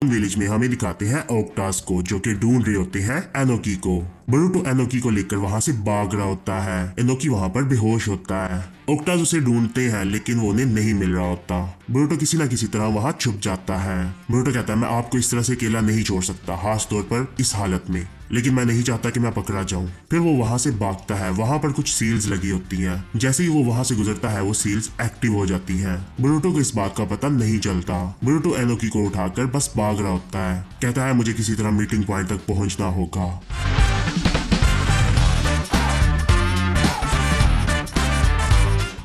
Village में हमें दिखाते हैं ओक्टास को, जो कि ढूंढ रहे होते हैं एनोकी को। बरूटो एनोकी को लेकर वहां से भाग रहा होता है। एनोकी वहां पर बेहोश होता है। ओक्टास उसे ढूंढते हैं लेकिन वो उन्हें नहीं मिल रहा होता। बरूटो किसी न किसी तरह वहां छुप जाता है। बरूटो कहता है मैं आपको इस तरह से अकेला नहीं छोड़ सकता, खास तौर पर इस हालत में, लेकिन मैं नहीं चाहता कि मैं पकड़ा जाऊं। फिर वो वहां से भागता है। वहां पर कुछ सील्स लगी होती हैं। जैसे ही वो वहां से गुजरता है वो सील्स एक्टिव हो जाती हैं। बरूटो को इस बात का पता नहीं चलता। बरूटो एनोकी को उठाकर बस भाग रहा होता है। कहता है मुझे किसी तरह मीटिंग पॉइंट तक पहुंचना होगा।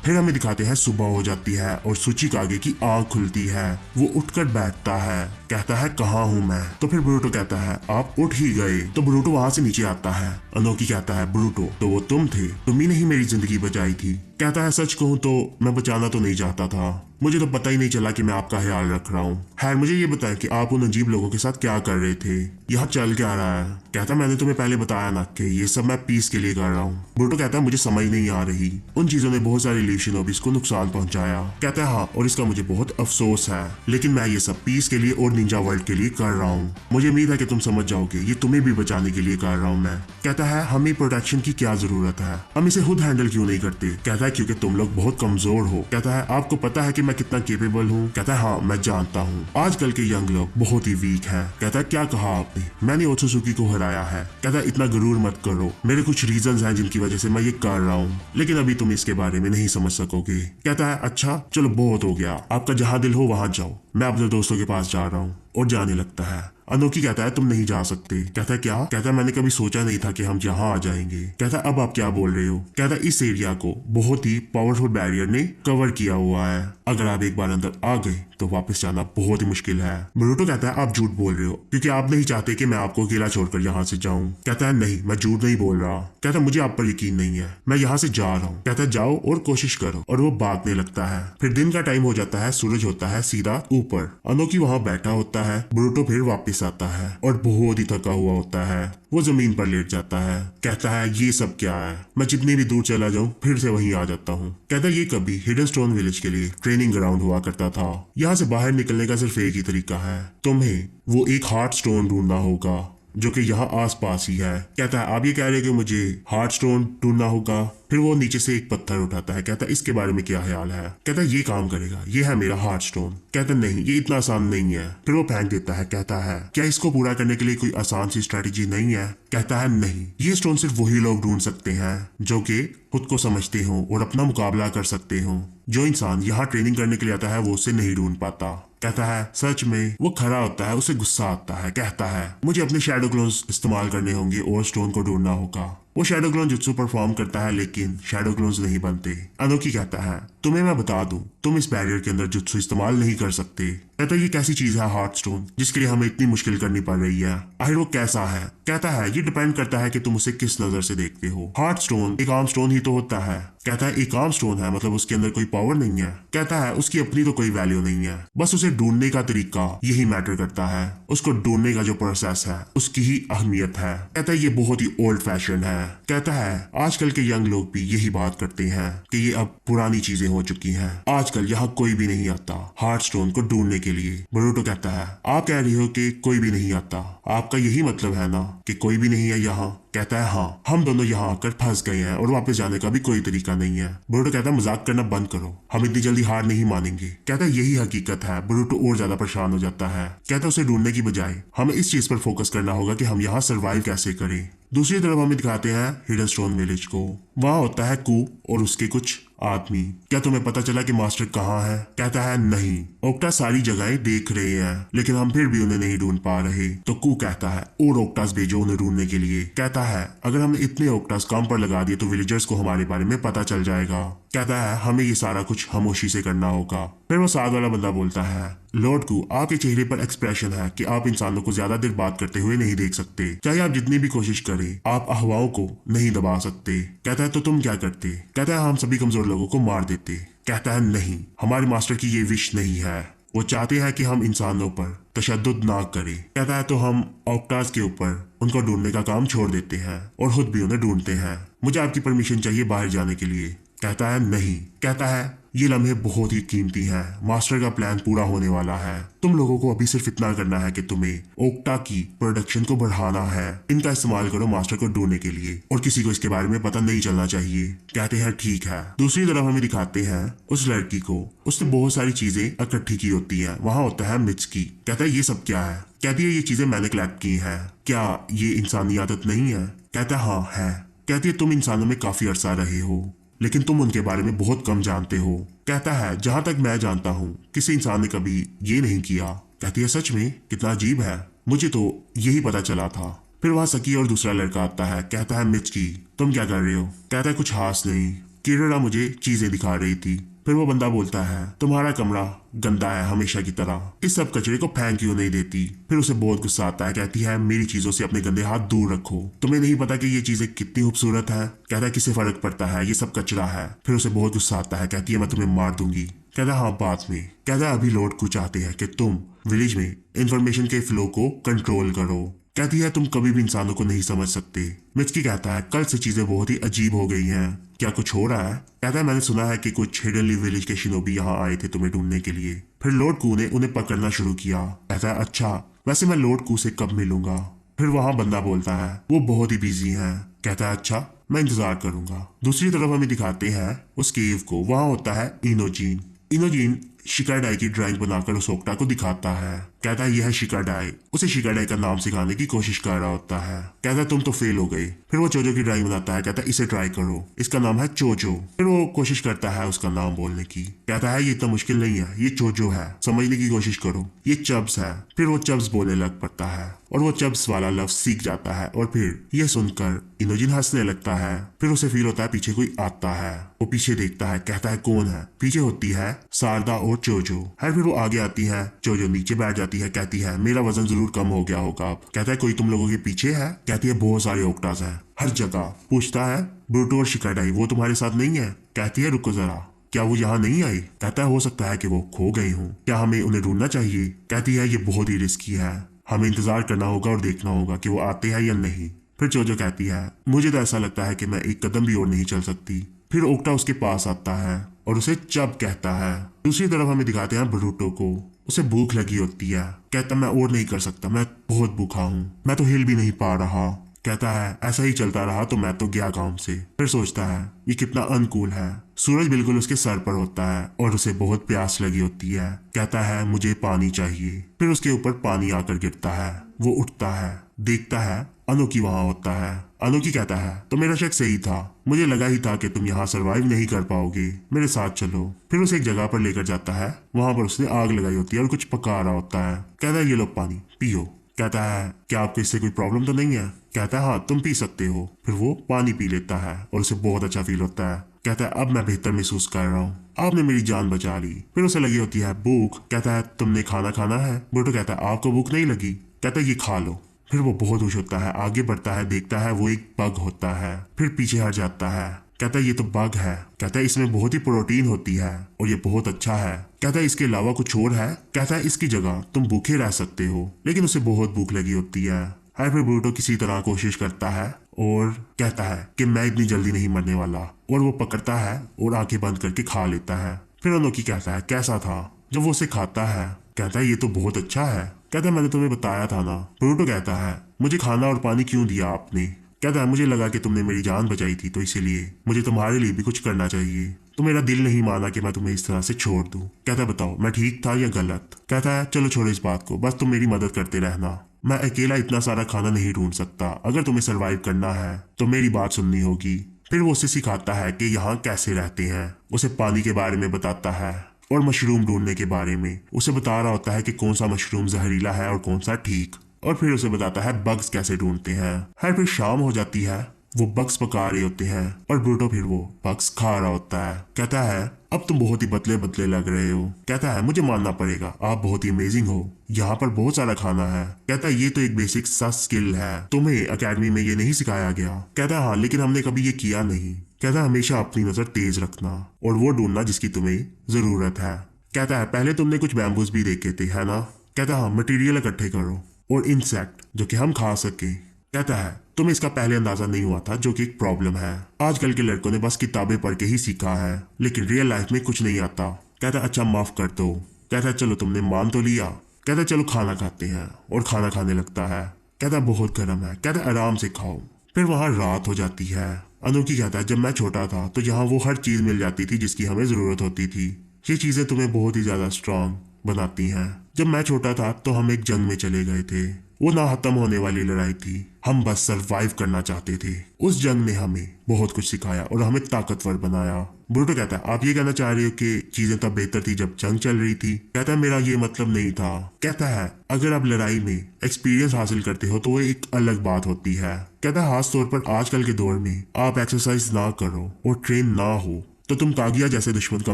फिर हमें दिखाते हैं सुबह हो जाती है और सुचिकागे की आंख खुलती है। वो उठकर बैठता है। कहता है कहाँ हूँ मैं? तो फिर बरूटो कहता है आप उठ ही गए। तो बरूटो वहां से नीचे आता है। एनोकी कहता है बरूटो तो वो तुम थे, तुम ही नहीं मेरी जिंदगी बचाई थी। कहता है सच कहूँ तो मैं बचाना तो नहीं चाहता था, मुझे तो पता ही नहीं चला कि मैं आपका ख्याल रख रहा हूँ। खैर मुझे ये बताएं कि आप उन अजीब लोगों के साथ क्या कर रहे थे, यहाँ चल क्या रहा है? कहता मैंने तुम्हें पहले बताया ना कि ये सब मैं पीस के लिए कर रहा हूँ। बरूटो कहता है मुझे समझ नहीं आ रही, उन चीजों ने बहुत सारे लीव शिनोबीज को नुकसान पहुंचाया। कहता है हाँ और इसका मुझे बहुत अफसोस है, लेकिन मैं ये सब पीस के लिए और निंजा वर्ल्ड के लिए कर रहा हूँ। मुझे उम्मीद है कि तुम समझ जाओगे, ये तुम्हें भी बचाने के लिए कर रहा हूँ मैं। कहता है हमें प्रोटेक्शन की क्या जरूरत है, हम इसे खुद हैंडल क्यों नहीं करते? कहता है क्योंकि तुम लोग बहुत कमजोर हो। कहता है आपको पता है कि मैं कितना केपेबल हूँ? कहता है हाँ मैं जानता हूँ, आजकल के यंग लोग बहुत ही वीक हैं। कहता है क्या कहा आपने? मैंने ओत्सुजुकी को हराया है। कहता है इतना गुरूर मत करो, मेरे कुछ रीजंस हैं जिनकी वजह से मैं ये कर रहा हूँ, लेकिन अभी तुम इसके बारे में नहीं समझ सकोगे। कहता है अच्छा चलो बहुत हो गया, आपका जहाँ दिल हो वहां जाओ, मैं अपने दोस्तों के पास जा रहा हूँ। और जाने लगता है। एनोकी कहता है तुम नहीं जा सकते। कहता है क्या? कहता है मैंने कभी सोचा नहीं था कि हम यहाँ आ जाएंगे। कहता है अब आप क्या बोल रहे हो? कहता है इस एरिया को बहुत ही पावरफुल बैरियर ने कवर किया हुआ है, अगर आप एक बार अंदर आ गए तो वापस जाना बहुत ही मुश्किल है। बरूटो कहता है आप झूठ बोल रहे हो क्योंकि आप नहीं चाहते कि मैं आपको अकेला छोड़कर यहाँ से जाऊँ। कहता है नहीं मैं झूठ नहीं बोल रहा। कहता है मुझे आप पर यकीन नहीं है, मैं यहाँ से जा रहा हूँ। कहता है जाओ और कोशिश करो, और वो भागने लगता है। फिर दिन का टाइम हो जाता है, सूरज होता है सीधा ऊपर। एनोकी वहाँ बैठा होता है। बरूटो फिर वापस आता है और बहुत ही थका हुआ होता है। वो जमीन पर लेट जाता है। कहता है ये सब क्या है, मैं जितनी भी दूर चला जाऊं फिर से वहीं आ जाता हूँ। कहता है ये कभी हिडन स्टोन विलेज के लिए ट्रेनिंग ग्राउंड हुआ करता था, यहाँ से बाहर निकलने का सिर्फ एक ही तरीका है, तुम्हें वो एक हार्ट स्टोन ढूंढना होगा जो कि यहाँ आसपास ही है। कहता है आप ये कह रहे हैं कि मुझे हार्ट स्टोन ढूंढना होगा? फिर वो नीचे से एक पत्थर उठाता है। कहता है इसके बारे में क्या ख्याल है? कहता है ये काम करेगा, ये है मेरा हार्ट स्टोन। कहता है नहीं ये इतना आसान नहीं है। फिर वो फेंक देता है। कहता है क्या इसको पूरा करने के लिए कोई आसान सी स्ट्रेटेजी नहीं है? कहता है नहीं, ये स्टोन सिर्फ वही लोग ढूंढ सकते हैं जो कि खुद को समझते हो और अपना मुकाबला कर सकते हो। जो इंसान यहाँ ट्रेनिंग करने के लिए आता है वो उसे नहीं ढूंढ पाता। कहता है सच में? वो खड़ा होता है, उसे गुस्सा आता है। कहता है मुझे अपने शैडो क्लोन्स इस्तेमाल करने होंगे और स्टोन को ढूंढना होगा। वो शैडो क्लोन जुत्सु परफॉर्म करता है लेकिन शैडो क्लोन्स नहीं बनते। एनोकी कहता है तुम्हें मैं बता दूं, तुम इस बैरियर के अंदर जुत्सु इस्तेमाल नहीं कर सकते। कहता है ये कैसी चीज है हार्ट स्टोन जिसके लिए हमें इतनी मुश्किल करनी पड़ रही है? आखिर वो कैसा है? कहता है ये डिपेंड करता है कि तुम उसे किस नजर से देखते हो। हार्ट स्टोन एक आम स्टोन ही तो होता है। कहता है एक आम स्टोन है मतलब उसके अंदर कोई पावर नहीं है? कहता है उसकी अपनी तो कोई वैल्यू नहीं है, बस उसे ढूंढने का तरीका यही मैटर करता है, उसको ढूंढने का जो प्रोसेस है उसकी ही अहमियत है। कहता है ये बहुत ही ओल्ड फैशन है। कहता है आजकल के यंग लोग भी यही बात करते हैं कि ये अब पुरानी चीजें हो चुकी हैं, आजकल यहाँ कोई भी नहीं आता हार्ट स्टोन को ढूंढने के लिए। बरूटो कहता है आप कह रही हो कि कोई भी नहीं आता, आपका यही मतलब है ना कि कोई भी नहीं है यहाँ? कहता है हाँ, हम दोनों यहाँ आकर फंस गए हैं और वापस जाने का भी कोई तरीका नहीं है। बरूटो कहता है मजाक करना बंद करो, हम इतनी जल्दी हार नहीं मानेंगे। कहता है यही हकीकत है। बरूटो और ज्यादा परेशान हो जाता है। कहता है उसे ढूंढने की बजाय हमें इस चीज पर फोकस करना होगा कि हम यहाँ सर्वाइव कैसे करें। दूसरी तरफ हमें दिखाते हैं हिडन स्टोन विलेज को। वहाँ होता है कू और उसके कुछ आदमी। क्या तुम्हें पता चला कि मास्टर कहाँ है? कहता है नहीं, ओक्टा सारी जगहें देख रहे हैं लेकिन हम फिर भी उन्हें नहीं ढूंढ पा रहे। तो कू कहता है और ओक्टास भेजो उन्हें ढूंढने के लिए। कहता है अगर हमने इतने ओक्टास काम पर लगा दिए तो विलेजर्स को हमारे बारे में पता चल जाएगा। कहता है हमें ये सारा कुछ खामोशी से करना होगा। फिर वो साथ वाला बंदा बोलता है लॉर्ड कू आपके चेहरे पर एक्सप्रेशन है कि आप इंसानों को ज्यादा देर बात करते हुए नहीं देख सकते, चाहे आप जितनी भी कोशिश करें आप अफवाहों को नहीं दबा सकते। कहता है तो तुम क्या करते? कहता है हम सभी कमजोर लोगों को मार देते। कहता है नहीं, हमारे मास्टर की ये विश नहीं है, वो चाहते हैं कि हम इंसानों पर तशद्दुद ना करें। कहता है तो हम ऑक्टास के ऊपर उनको ढूंढने का काम छोड़ देते हैं और खुद भी उन्हें ढूंढते हैं। मुझे आपकी परमिशन चाहिए बाहर जाने के लिए। कहता है नहीं। कहता है ये लम्हे बहुत ही कीमती हैं, मास्टर का प्लान पूरा होने वाला है। तुम लोगों को अभी सिर्फ इतना करना है कि तुम्हें ओक्टा की प्रोडक्शन को बढ़ाना है। इनका इस्तेमाल करो मास्टर को ढूंढने के लिए और किसी को इसके बारे में पता नहीं चलना चाहिए। कहते हैं ठीक है। दूसरी तरफ हमें दिखाते हैं उस लड़की को, उसने बहुत सारी चीजें इकट्ठी की होती है। वहां होता है मिचकी। कहता है ये सब क्या है? कहती है ये चीजें मैंने कलेक्ट की हैं। क्या ये इंसानी आदत नहीं है? कहता है हाँ है। कहती है तुम इंसानों में काफी अरसा रहे हो लेकिन तुम उनके बारे में बहुत कम जानते हो। कहता है जहां तक मैं जानता हूँ किसी इंसान ने कभी ये नहीं किया। कहती है सच में? कितना अजीब है, मुझे तो यही पता चला था। फिर वहां सकी और दूसरा लड़का आता है। कहता है मिचकी तुम क्या कर रहे हो? कहता है कुछ खास नहीं, किरणा मुझे चीजें दिखा रही थी। फिर वो बंदा बोलता है तुम्हारा कमरा गंदा है हमेशा की तरह, इस सब कचरे को फेंक क्यों नहीं देती? फिर उसे बहुत गुस्सा आता है। कहती है मेरी चीजों से अपने गंदे हाथ दूर रखो, तुम्हें नहीं पता कि ये चीजें कितनी खूबसूरत है? कहता है किससे फर्क पड़ता है, ये सब कचरा है। फिर उसे बहुत गुस्सा आता है। कहती है मैं तुम्हें मार दूंगी। कहता है हाँ बाद में। कहता है अभी लॉर्ड को चाहते हैं कि तुम विलेज में इंफॉर्मेशन के फ्लो को कंट्रोल करो। कहती है तुम कभी भी इंसानों को नहीं समझ सकते। मिचकी कहता है कल से चीजें बहुत ही अजीब हो गई हैं, क्या कुछ हो रहा है? कहता है मैंने सुना है कि कुछ हिडन विलेज के शिनोबी यहाँ आए थे तुम्हें ढूंढने के लिए। फिर लॉर्ड कू ने उन्हें पकड़ना शुरू किया। कहता है अच्छा वैसे मैं लॉर्ड कू से कब मिलूंगा? फिर वहां बंदा बोलता है वो बहुत ही बिजी है। कहता है अच्छा मैं इंतजार करूंगा। दूसरी तरफ हमें दिखाते हैं उस केव को। वहां होता है इनोजीन। इनोजीन शिकाडाई की ड्राइंग बनाकर उस ओक्टा को दिखाता है। कहता है यह है शिकाडाई। उसे शिकाडाई का नाम सिखाने की कोशिश कर रहा होता है। कहता है तुम तो फेल हो गए। फिर वो चोजो की ड्राइंग बनाता है। कहता है इसे ट्राई करो, इसका नाम है चोजो। फिर वो कोशिश करता है उसका नाम बोलने की। कहता है ये इतना मुश्किल नहीं है, ये चोजो है, समझने की कोशिश करो, ये चब्स है। फिर वो चब्स बोलने लग पड़ता है और वो चब्स वाला लफ्ज सीख जाता है और फिर यह सुनकर इनोजिन हंसने लगता है। फिर उसे फील होता है पीछे कोई आता है। वो पीछे देखता है। कहता है कौन है? पीछे होती है शारदा और चोजो। फिर वो आगे आती है। चोजो नीचे बैठ जाती है। कहती है मेरा वजन जरूर कम हो गया होगा अब। कहता है कोई तुम लोगों के पीछे है? कहती है बहुत सारे ओक्टास हैं हर जगह। पूछता है ब्रूटो और शिकाडाई वो तुम्हारे साथ नहीं है? कहती है रुको जरा, क्या वो यहाँ नहीं आई? कहता है हो सकता है कि वो खो गई हूँ, क्या हमें उन्हें ढूंढना चाहिए? कहती है ये बहुत ही रिस्की है, हमें इंतजार करना होगा और देखना होगा कि वो आते हैं या नहीं। फिर चोजो कहती है मुझे तो ऐसा लगता है कि मैं एक कदम भी और नहीं चल सकती। फिर ओक्टा उसके पास आता है और उसे चब कहता है। दूसरी तरफ हमें दिखाते हैं ब्रूटो को। उसे भूख लगी होती है। कहता मैं और नहीं कर सकता, मैं बहुत भूखा हूँ, मैं तो हिल भी नहीं पा रहा। कहता है ऐसा ही चलता रहा तो मैं तो गया गांव से। फिर सोचता है ये कितना अनकूल है। सूरज बिल्कुल उसके सर पर होता है और उसे बहुत प्यास लगी होती है। कहता है मुझे पानी चाहिए। फिर उसके ऊपर पानी आकर गिरता है। वो उठता है, देखता है अनोकी वहां होता है। अनोकी कहता है तो मेरा शक सही था, मुझे लगा ही था कि तुम यहाँ सरवाइव नहीं कर पाओगे, मेरे साथ चलो। फिर उसे एक जगह पर लेकर जाता है। वहां पर उसने आग लगाई होती है और कुछ पका रहा होता है। कहता है ये लो पानी पियो। कहता है क्या आपको इससे कोई प्रॉब्लम तो नहीं है? कहता है हाँ तुम पी सकते हो। फिर वो पानी पी लेता है और उसे बहुत अच्छा फील होता है। कहता है अब मैं बेहतर महसूस कर रहा हूँ, आपने मेरी जान बचा ली। फिर उसे लगी होती है भूख। कहता है तुमने खाना खाना है? ब्रूटो कहता है आपको भूख नहीं लगी? कहता है ये खा लो। फिर वो बहुत खुश होता है, आगे बढ़ता है, देखता है वो एक बग होता है। फिर पीछे हट जाता है। कहता है ये तो बग है। कहता है इसमें बहुत ही प्रोटीन होती है और ये बहुत अच्छा है। कहता है इसके अलावा कुछ और है? कहता है इसकी जगह तुम भूखे रह सकते हो। लेकिन उसे बहुत भूख लगी होती है। फिर ब्रूटो किसी तरह कोशिश करता है और कहता है कि मैं इतनी जल्दी नहीं मरने वाला, और वो पकड़ता है और आंखें बंद करके खा लेता है। फिर अनोकी कहता है कैसा था? जब वो उसे खाता है कहता है ये तो बहुत अच्छा है। कहता है मैंने तुम्हें बताया था ना। ब्रूटो कहता है मुझे खाना और पानी क्यों दिया आपने? कहता है मुझे लगा कि तुमने मेरी जान बचाई थी तो इसीलिए मुझे तुम्हारे लिए भी कुछ करना चाहिए, तो मेरा दिल नहीं माना कि मैं तुम्हें इस तरह से छोड़ दूं। कहता है बताओ मैं ठीक था या गलत? कहता है चलो छोड़ो इस बात को, बस तुम मेरी मदद करते रहना, मैं अकेला इतना सारा खाना नहीं ढूंढ सकता, अगर तुम्हें सरवाइव करना है तो मेरी बात सुननी होगी। फिर वो उसे सिखाता है कि यहाँ कैसे रहते हैं, उसे पानी के बारे में बताता है और मशरूम ढूंढने के बारे में। उसे बता रहा होता है कि कौन सा मशरूम जहरीला है और कौन सा ठीक, और फिर उसे बताता है बग्स कैसे ढूंढते हैं। फिर शाम हो जाती है, वो बग्स पका रहे होते हैं और ब्रूटो फिर वो बग्स खा रहा होता है। कहता है अब तुम बहुत ही बदले बदले लग रहे हो। कहता है मुझे मानना पड़ेगा, आप बहुत ही अमेजिंग हो, यहाँ पर बहुत सारा खाना है। कहता है ये तो एक बेसिक सा स्किल है, तुम्हें एकेडमी में ये नहीं सिखाया गया। कहता है हाँ लेकिन हमने कभी ये किया नहीं। कहता है हमेशा अपनी नजर तेज रखना और वो ढूंढना जिसकी तुम्हें जरूरत है। कहता है पहले तुमने कुछ बैम्बूज भी देखे थे है ना? कहता है हाँ मटेरियल इकट्ठे करो और इंसेक्ट जो कि हम खा सके। कहता है तुम्हें इसका पहले अंदाजा नहीं हुआ था, जो कि एक प्रॉब्लम है। आजकल के लड़कों ने बस किताबें पढ़ के ही सीखा है, लेकिन रियल लाइफ में कुछ नहीं आता। कहता है अच्छा माफ कर दो। कहता है चलो तुमने मान तो लिया। कहता है चलो खाना खाते हैं, और खाना खाने लगता है। कहता है बहुत गर्म है। कहता है आराम से खाओ। फिर वहां रात हो जाती है। अनोखी कहता है जब मैं छोटा था तो यहाँ वो हर चीज मिल जाती थी जिसकी हमें जरूरत होती थी। ये चीजें तुम्हें बहुत ही ज्यादा स्ट्रांग बनाती हैं। जब मैं छोटा था तो हम एक जंग में चले गए थे। वो ना खत्म होने वाली लड़ाई थी, हम बस सरवाइव करना चाहते थे। उस जंग ने हमें बहुत कुछ सिखाया और हमें ताकतवर बनाया। ब्रूटो कहता है आप ये कहना चाह रहे हो कि चीजें तब बेहतर थी जब जंग चल रही थी? कहता है मेरा ये मतलब नहीं था। कहता है अगर आप लड़ाई में एक्सपीरियंस हासिल करते हो तो वो एक अलग बात होती है। कहता है खास तौर पर आजकल के दौर में आप एक्सरसाइज ना करो और ट्रेन ना हो तो तुम कागिया जैसे दुश्मन का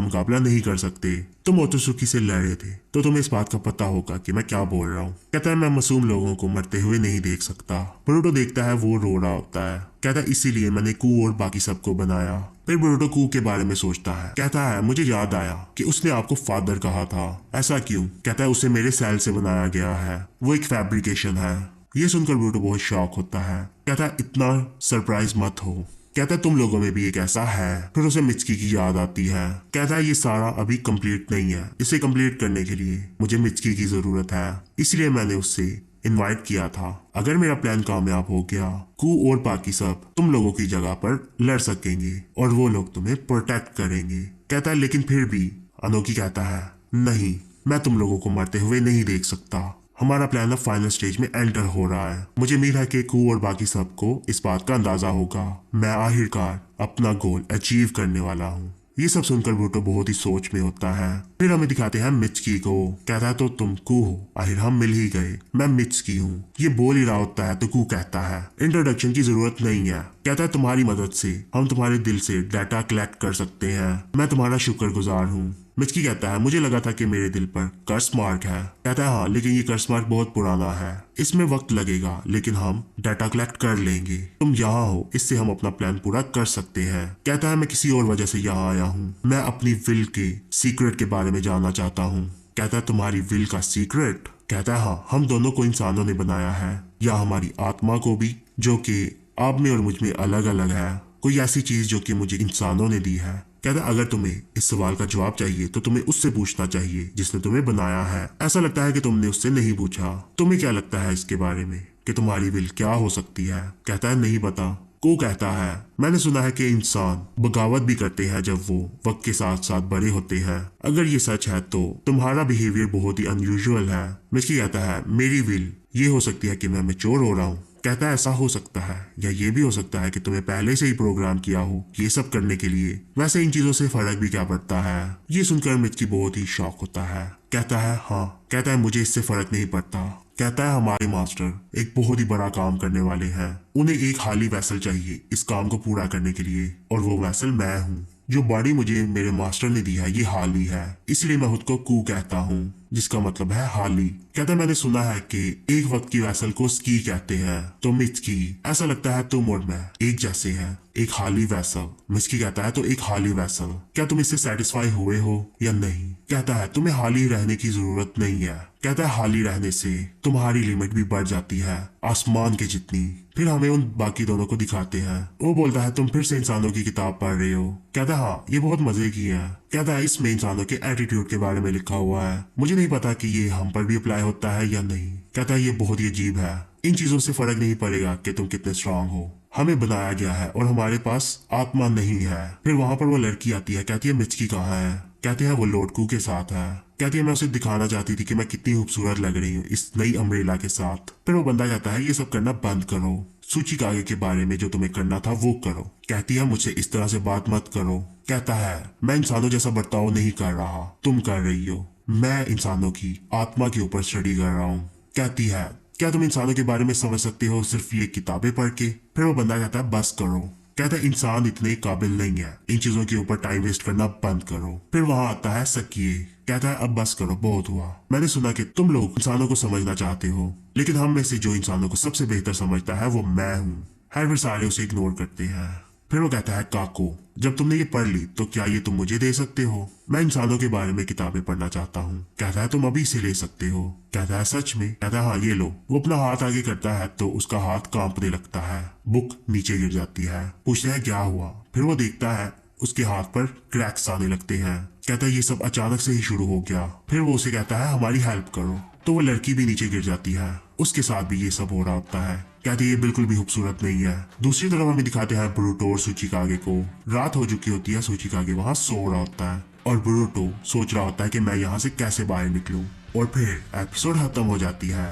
मुकाबला नहीं कर सकते। तुम ओतसुकी से लड़े थे तो तुम्हें इस बात का पता होगा कि मैं क्या बोल रहा हूँ। कहता है मैं मासूम लोगों को मरते हुए नहीं देख सकता। बोरुटो देखता है वो रो रहा होता है। कहता है इसीलिए मैंने कू और बाकी सबको बनाया। फिर बोरुटो कू के बारे में सोचता है। कहता है मुझे याद आया कि उसने आपको फादर कहा था। ऐसा क्यों? कहता है उसे मेरे सेल से बनाया गया है, वो एक फैब्रिकेशन है। ये सुनकर बोरुटो बहुत शॉक होता है। कहता है इतना सरप्राइज मत हो। कहता है तुम लोगों में भी एक ऐसा है। फिर उसे मिचकी की याद आती है। कहता है ये सारा अभी कंप्लीट नहीं है, इसे कंप्लीट करने के लिए मुझे मिचकी की जरूरत है, इसलिए मैंने उससे इनवाइट किया था। अगर मेरा प्लान कामयाब हो गया, कू और बाकी सब तुम लोगों की जगह पर लड़ सकेंगे और वो लोग तुम्हें प्रोटेक्ट करेंगे। कहता है लेकिन फिर भी। अनोखी कहता है नहीं, मैं तुम लोगों को मरते हुए नहीं देख सकता। हमारा प्लान अब फाइनल स्टेज में एंटर हो रहा है। मुझे उम्मीद है कि कू और बाकी सबको इस बात का अंदाजा होगा। मैं आखिरकार अपना गोल अचीव करने वाला हूँ। ये सब सुनकर ब्रूटो बहुत ही सोच में होता है। फिर हमें दिखाते हैं मिचकी को। कहता है तो तुम कू हो, आखिर हम मिल ही गए। मैं मिचकी हूँ। ये बोल ही रहा होता है तो कू कहता है इंट्रोडक्शन की जरूरत नहीं है। कहता है तुम्हारी मदद से हम तुम्हारे दिल से डाटा कलेक्ट कर सकते हैं। मैं तुम्हारा शुक्रगुजार हूँ। मिचकी कहता है मुझे लगा था कि मेरे दिल पर कर्स मार्क है। कहता है हाँ, लेकिन ये कर्स मार्क बहुत पुराना है, इसमें वक्त लगेगा, लेकिन हम डाटा कलेक्ट कर लेंगे। तुम यहाँ हो, इससे हम अपना प्लान पूरा कर सकते हैं। कहता है मैं किसी और वजह से यहाँ आया हूँ। मैं अपनी विल के सीक्रेट के बारे में जानना चाहता हूँ। कहता है तुम्हारी विल का सीक्रेट? कहता है हाँ, हम दोनों को इंसानों ने बनाया है, या हमारी आत्मा को भी, जो कि आप में और मुझ में अलग अलग है। कोई ऐसी चीज जो कि मुझे इंसानों ने दी है। कहता अगर तुम्हें इस सवाल का जवाब चाहिए तो तुम्हें उससे पूछना चाहिए जिसने तुम्हें बनाया है। ऐसा लगता है कि तुमने उससे नहीं पूछा। तुम्हें क्या लगता है इसके बारे में कि तुम्हारी विल क्या हो सकती है? कहता है नहीं पता। को कहता है मैंने सुना है कि इंसान बगावत भी करते हैं जब वो वक्त के साथ साथ बड़े होते हैं। अगर ये सच है तो तुम्हारा बिहेवियर बहुत ही अनयूजुअल है। मिचकी कहता है मेरी विल ये हो सकती है कि मैं मैच्योर हो रहा हूँ। कहता है ऐसा हो सकता है, या ये भी हो सकता है कि तुम्हें पहले से ही प्रोग्राम किया हो ये सब करने के लिए। वैसे इन चीजों से फर्क भी क्या पड़ता है? ये सुनकर मिचकी बहुत ही शॉक होता है। कहता है हाँ। कहता है मुझे इससे फर्क नहीं पड़ता। कहता है हमारे मास्टर एक बहुत ही बड़ा काम करने वाले हैं। उन्हें एक खाली वैसल चाहिए इस काम को पूरा करने के लिए, और वो वैसल मैं हूँ। जो बॉडी मुझे मेरे मास्टर ने दी है ये हाली है, इसलिए मैं खुद को कू कहता हूँ, जिसका मतलब है हाली। कहता मैंने सुना है कि एक वक्त की वैसल को स्की कहते हैं। तो मिचकी ऐसा लगता है तुम और मैं एक जैसे हैं, एक हाली वैसल। मिचकी कहता है तो एक हाली वैसल, क्या तुम इससे सेटिस्फाई हुए हो या नहीं? कहता है तुम्हें हाली रहने की जरूरत नहीं है। कहता है हाली रहने से तुम्हारी लिमिट भी बढ़ जाती है आसमान के जितनी। फिर हमें उन बाकी दोनों को दिखाते हैं। वो बोलता है तुम फिर से इंसानों की किताब पढ़ रहे हो? कहता है हाँ, ये बहुत मजे की है। कहता है इसमें इंसानों के एटीट्यूड के बारे में लिखा हुआ है। मुझे नहीं पता कि ये हम पर भी अप्लाई होता है या नहीं। कहता है ये बहुत ही अजीब है। इन चीजों से फर्क नहीं पड़ेगा कि तुम कितने स्ट्रांग हो। हमें बनाया गया है और हमारे पास आत्मा नहीं है। फिर वहां पर वो लड़की आती है। कहती है मिचकी कहाँ है? कहते हैं वो लोटकू के साथ है। कहती है मैं उसे दिखाना चाहती थी कि मैं कितनी खूबसूरत लग रही हूँ इस नई अम्ब्रेला के साथ। फिर वो बंदा कहता है ये सब करना बंद करो, सूचिकागे के बारे में जो तुम्हें करना था वो करो। कहती है मुझसे इस तरह से बात मत करो। कहता है मैं इंसानों जैसा बर्ताव नहीं कर रहा, तुम कर रही हो। मैं इंसानों की आत्मा के ऊपर स्टडी कर रहा हूँ। कहती है क्या तुम इंसानों के बारे में समझ सकते हो सिर्फ ये किताबें पढ़ के? फिर वो बंदा कहता है बस करो। कहता है इंसान इतने काबिल नहीं है, इन चीजों के ऊपर टाइम वेस्ट करना बंद करो। फिर वहां आता है सकिए। कहता है अब बस करो, बहुत हुआ। मैंने सुना कि तुम लोग इंसानों को समझना चाहते हो, लेकिन हम में से जो इंसानों को सबसे बेहतर समझता है वो मैं हूँ। हर फिर सारे उसे इग्नोर करते हैं। फिर वो कहता है काको, जब तुमने ये पढ़ ली तो क्या ये तुम मुझे दे सकते हो? मैं इंसानों के बारे में किताबें पढ़ना चाहता हूँ। कहता है तुम अभी इसे ले सकते हो। कहता है सच में? कहता है हाँ ये लो। वो अपना हाथ आगे करता है तो उसका हाथ कांपने लगता है। बुक नीचे गिर जाती है। पूछता है क्या हुआ? फिर वो देखता है उसके हाथ पर क्रैक्स आने लगते हैं। कहता है ये सब अचानक से ही शुरू हो गया। फिर वो उसे कहता है हमारी हेल्प करो। तो वो लड़की भी नीचे गिर जाती है। उसके साथ भी ये सब हो रहा होता है। कहते ये बिल्कुल भी खूबसूरत नहीं है। दूसरी तरफ हमें दिखाते हैं ब्रूटो और सूचिकागे को। रात हो चुकी होती है। सूचिकागे वहां सो रहा होता है और ब्रूटो सोच रहा होता है कि मैं यहाँ से कैसे बाहर निकलूं। और फिर एपिसोड खत्म हो जाती है।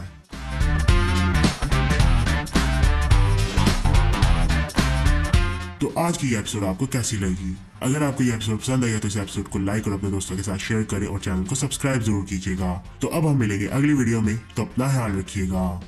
तो आज की एपिसोड आपको कैसी लगी? अगर आपको ये एपिसोड पसंद आया तो इस एपिसोड को लाइक और अपने दोस्तों के साथ शेयर करें और चैनल को सब्सक्राइब जरूर कीजिएगा। तो अब हम मिलेंगे अगली वीडियो में, तो अपना ख्याल रखिएगा।